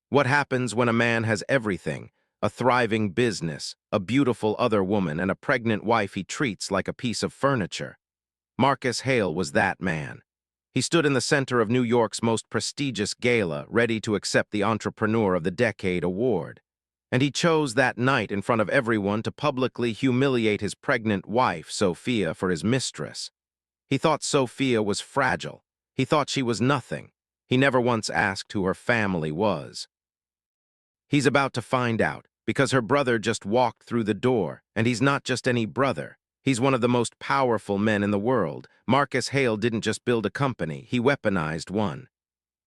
What happens when a man has everything? A thriving business, a beautiful other woman, and a pregnant wife he treats like a piece of furniture. Marcus Hale was that man. He stood in the center of New York's most prestigious gala, ready to accept the Entrepreneur of the Decade award. And he chose that night in front of everyone to publicly humiliate his pregnant wife, Sophia, for his mistress. He thought Sophia was fragile. He thought she was nothing. He never once asked who her family was. He's about to find out, because her brother just walked through the door, and he's not just any brother. He's one of the most powerful men in the world. Marcus Hale didn't just build a company, he weaponized one.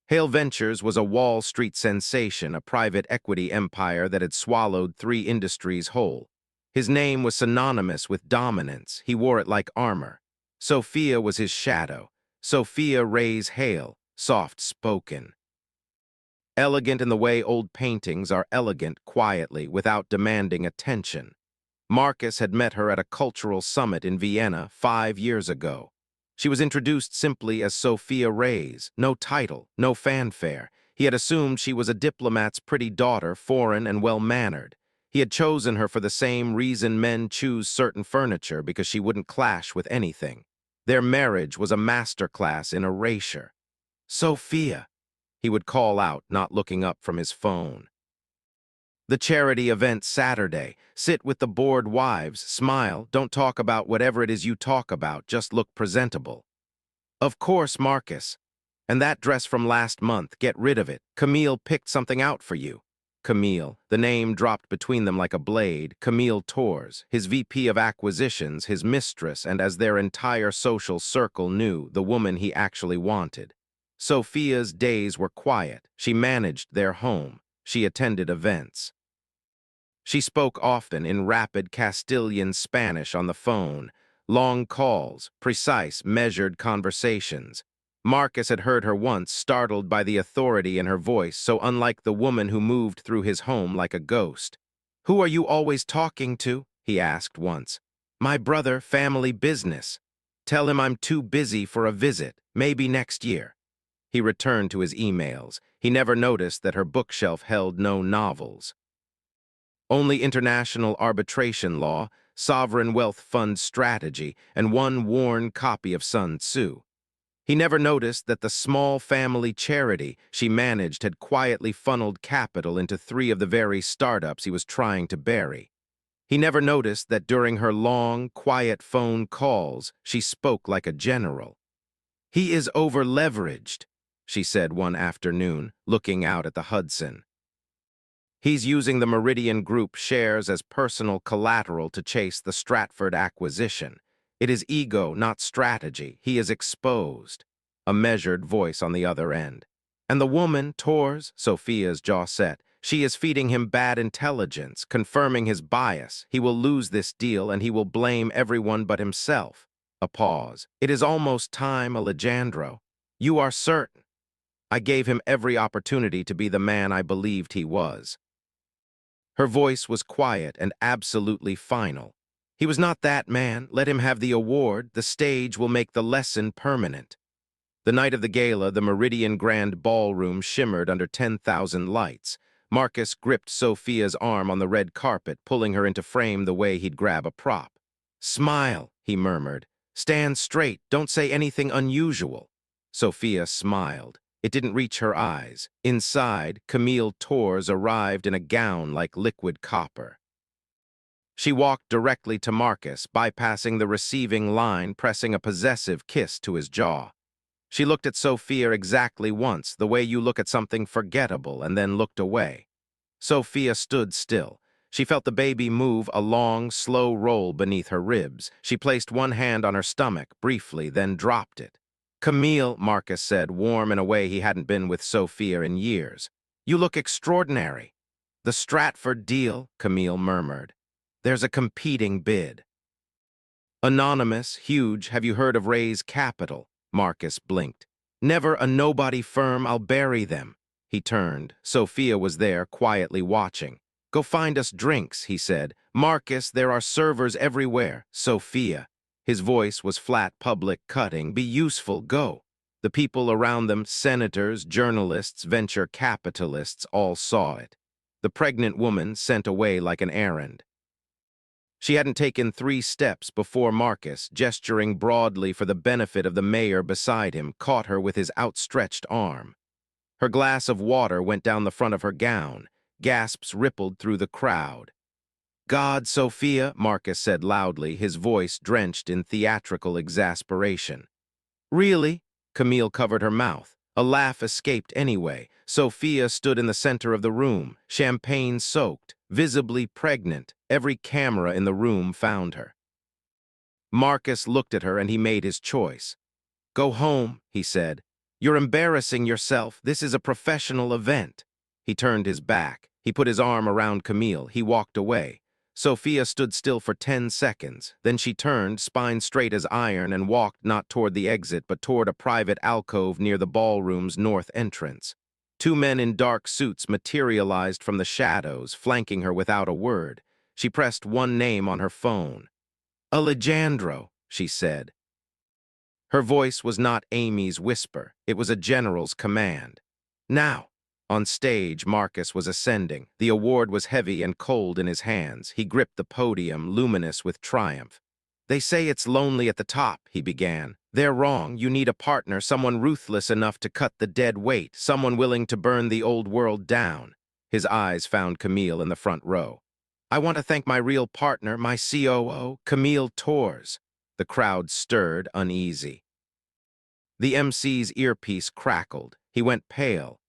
Hale Ventures was a Wall Street sensation, a private equity empire that had swallowed 3 industries whole. His name was synonymous with dominance. He wore it like armor. Sophia was his shadow. Sophia Reyes Hale, soft-spoken. Elegant in the way old paintings are elegant quietly, without demanding attention. Marcus had met her at a cultural summit in Vienna 5 years ago. She was introduced simply as Sophia Reyes, no title, no fanfare. He had assumed she was a diplomat's pretty daughter, foreign and well-mannered. He had chosen her for the same reason men choose certain furniture, because she wouldn't clash with anything. Their marriage was a masterclass in erasure. "Sophia," he would call out, not looking up from his phone. The charity event Saturday. Sit with the bored wives, smile, don't talk about whatever it is you talk about, just look presentable. Of course, Marcus. And that dress from last month, get rid of it. Camille picked something out for you. Camille, the name dropped between them like a blade. Camille Torres, his VP of acquisitions, his mistress, and as their entire social circle knew, the woman he actually wanted. Sophia's days were quiet. She managed their home. She attended events. She spoke often in rapid Castilian Spanish on the phone, long calls, precise, measured conversations. Marcus had heard her once, startled by the authority in her voice, so unlike the woman who moved through his home like a ghost. "Who are you always talking to?" he asked once. "My brother, family business. Tell him I'm too busy for a visit, maybe next year." He returned to his emails. He never noticed that her bookshelf held no novels. Only international arbitration law, sovereign wealth fund strategy, and one worn copy of Sun Tzu. He never noticed that the small family charity she managed had quietly funneled capital into 3 of the very startups he was trying to bury. He never noticed that during her long, quiet phone calls, she spoke like a general. "He is over-leveraged," she said one afternoon, looking out at the Hudson. "He's using the Meridian Group shares as personal collateral to chase the Stratford acquisition. It is ego, not strategy. He is exposed." A measured voice on the other end. "And the woman, Torres," Sophia's jaw set, "she is feeding him bad intelligence, confirming his bias. He will lose this deal, and he will blame everyone but himself." A pause. "It is almost time, Alejandro. You are certain." "I gave him every opportunity to be the man I believed he was." Her voice was quiet and absolutely final. "He was not that man. Let him have the award. The stage will make the lesson permanent." The night of the gala, the Meridian Grand Ballroom shimmered under 10,000 lights. Marcus gripped Sophia's arm on the red carpet, pulling her into frame the way he'd grab a prop. "Smile," he murmured. "Stand straight. Don't say anything unusual." Sophia smiled. It didn't reach her eyes. Inside, Camille Torres arrived in a gown like liquid copper. She walked directly to Marcus, bypassing the receiving line, pressing a possessive kiss to his jaw. She looked at Sophia exactly once, the way you look at something forgettable, and then looked away. Sophia stood still. She felt the baby move, a long, slow roll beneath her ribs. She placed one hand on her stomach, briefly, then dropped it. "Camille," Marcus said, warm in a way he hadn't been with Sophia in years. "You look extraordinary." "The Stratford deal," Camille murmured. "There's a competing bid." "Anonymous, huge, have you heard of Ray's Capital?" Marcus blinked. "Never a nobody firm, I'll bury them." He turned. Sophia was there, quietly watching. "Go find us drinks," he said. "Marcus, there are servers everywhere." "Sophia." His voice was flat, public, cutting. "Be useful, go." The people around them, senators, journalists, venture capitalists, all saw it. The pregnant woman sent away like an errand. She hadn't taken 3 steps before Marcus, gesturing broadly for the benefit of the mayor beside him, caught her with his outstretched arm. Her glass of water went down the front of her gown. Gasps rippled through the crowd. "God, Sophia," Marcus said loudly, his voice drenched in theatrical exasperation. "Really?" Camille covered her mouth. A laugh escaped anyway. Sophia stood in the center of the room, champagne-soaked, visibly pregnant. Every camera in the room found her. Marcus looked at her and he made his choice. "Go home," he said. "You're embarrassing yourself. This is a professional event." He turned his back. He put his arm around Camille. He walked away. Sophia stood still for 10 seconds. Then she turned, spine straight as iron, and walked not toward the exit, but toward a private alcove near the ballroom's north entrance. 2 men in dark suits materialized from the shadows, flanking her without a word. She pressed one name on her phone. "Alejandro," she said. Her voice was not Amy's whisper. It was a general's command. "Now." On stage, Marcus was ascending. The award was heavy and cold in his hands. He gripped the podium, luminous with triumph. "They say it's lonely at the top," he began. "They're wrong. You need a partner, someone ruthless enough to cut the dead weight, someone willing to burn the old world down." His eyes found Camille in the front row. "I want to thank my real partner, my COO, Camille Torres." The crowd stirred, uneasy. The MC's earpiece crackled. He went pale.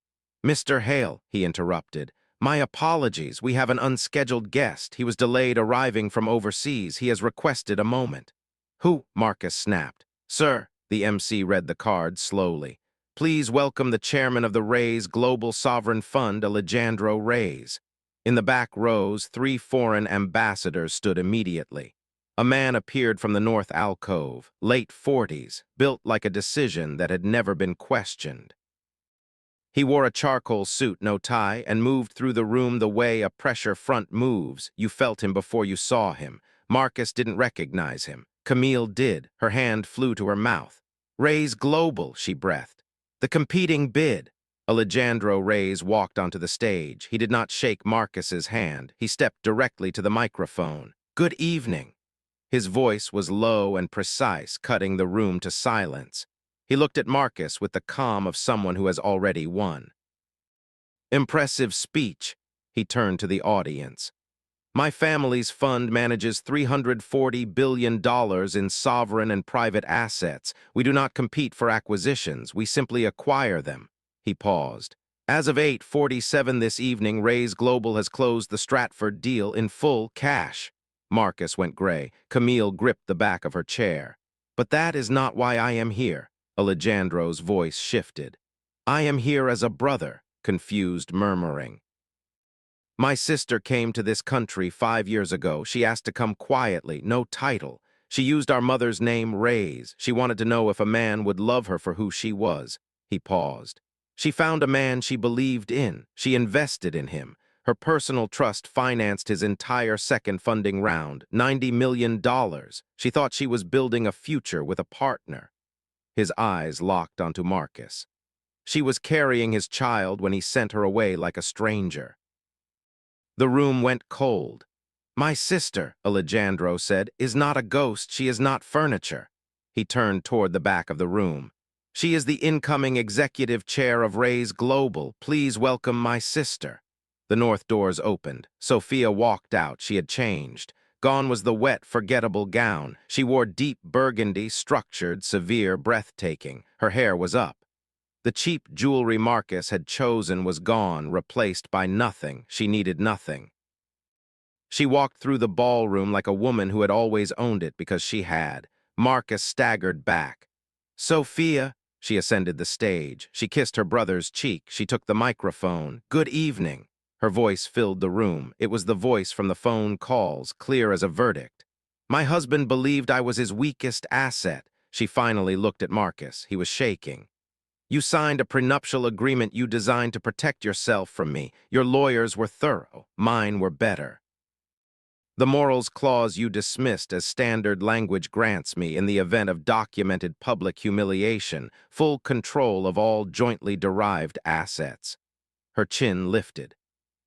"Mr. Hale," he interrupted, "my apologies. We have an unscheduled guest. He was delayed arriving from overseas. He has requested a moment." "Who?" Marcus snapped. "Sir," the MC read the card slowly. "Please welcome the chairman of the Rays Global Sovereign Fund, Alejandro Reyes." In the back rows, 3 foreign ambassadors stood immediately. A man appeared from the north alcove, late 40s, built like a decision that had never been questioned. He wore a charcoal suit, no tie, and moved through the room the way a pressure front moves. You felt him before you saw him. Marcus didn't recognize him. Camille did. Her hand flew to her mouth. "Rays Global," she breathed. "The competing bid." Alejandro Reyes walked onto the stage. He did not shake Marcus's hand. He stepped directly to the microphone. "Good evening." His voice was low and precise, cutting the room to silence. He looked at Marcus with the calm of someone who has already won. "Impressive speech." He turned to the audience. "My family's fund manages $340 billion in sovereign and private assets. We do not compete for acquisitions. We simply acquire them." He paused. "As of 8:47 this evening, Rays Global has closed the Stratford deal in full cash." Marcus went gray. Camille gripped the back of her chair. "But that is not why I am here." Alejandro's voice shifted. "I am here as a brother," confused murmuring. "My sister came to this country 5 years ago. She asked to come quietly, no title. She used our mother's name, Reyes. She wanted to know if a man would love her for who she was." He paused. "She found a man she believed in. She invested in him. Her personal trust financed his entire second funding round, $90 million. She thought she was building a future with a partner." His eyes locked onto Marcus. "She was carrying his child when he sent her away like a stranger." The room went cold. "My sister," Alejandro said, "is not a ghost. She is not furniture." He turned toward the back of the room. "She is the incoming executive chair of Rays Global. Please welcome my sister." The north doors opened. Sophia walked out. She had changed. Gone was the wet, forgettable gown. She wore deep burgundy, structured, severe, breathtaking. Her hair was up. The cheap jewelry Marcus had chosen was gone, replaced by nothing. She needed nothing. She walked through the ballroom like a woman who had always owned it because she had. Marcus staggered back. "Sophia." She ascended the stage. She kissed her brother's cheek. She took the microphone. "Good evening." Her voice filled the room. It was the voice from the phone calls, clear as a verdict. "My husband believed I was his weakest asset." She finally looked at Marcus. He was shaking. "You signed a prenuptial agreement you designed to protect yourself from me. Your lawyers were thorough. Mine were better." The morals clause you dismissed as standard language grants me in the event of documented public humiliation, full control of all jointly derived assets. Her chin lifted.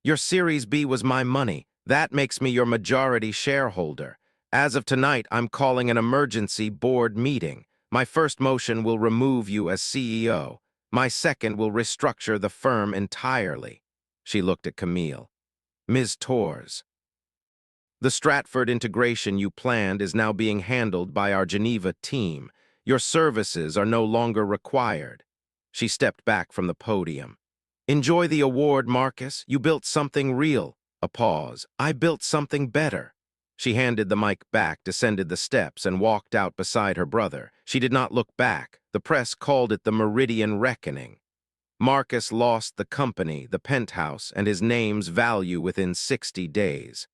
Your Series B was my money. That makes me your majority shareholder. As of tonight, I'm calling an emergency board meeting. My first motion will remove you as CEO. My second will restructure the firm entirely. She looked at Camille. Ms. Torres. The Stratford integration you planned is now being handled by our Geneva team. Your services are no longer required. She stepped back from the podium. Enjoy the award, Marcus. You built something real. A pause. I built something better. She handed the mic back, descended the steps, and walked out beside her brother. She did not look back. The press called it the Meridian Reckoning. Marcus lost the company, the penthouse, and his name's value within 60 days.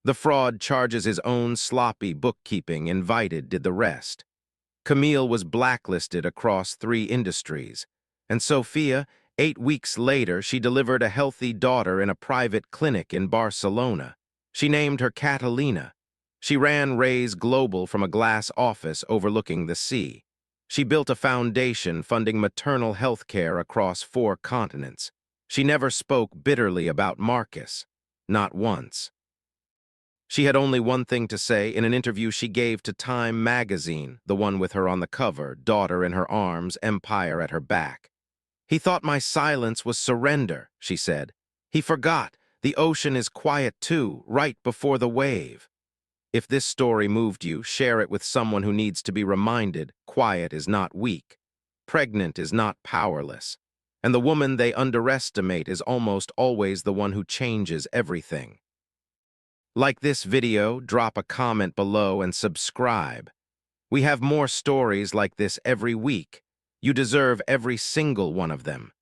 The fraud charges his own sloppy bookkeeping invited did the rest. Camille was blacklisted across 3 industries. And Sophia, 8 weeks later, she delivered a healthy daughter in a private clinic in Barcelona. She named her Catalina. She ran Ray's Global from a glass office overlooking the sea. She built a foundation funding maternal health care across 4 continents. She never spoke bitterly about Marcus. Not once. She had only one thing to say in an interview she gave to Time magazine, the one with her on the cover, daughter in her arms, empire at her back. He thought my silence was surrender, she said. He forgot. The ocean is quiet too, right before the wave. If this story moved you, share it with someone who needs to be reminded quiet is not weak. Pregnant is not powerless. And the woman they underestimate is almost always the one who changes everything. Like this video, drop a comment below and subscribe. We have more stories like this every week. You deserve every single one of them.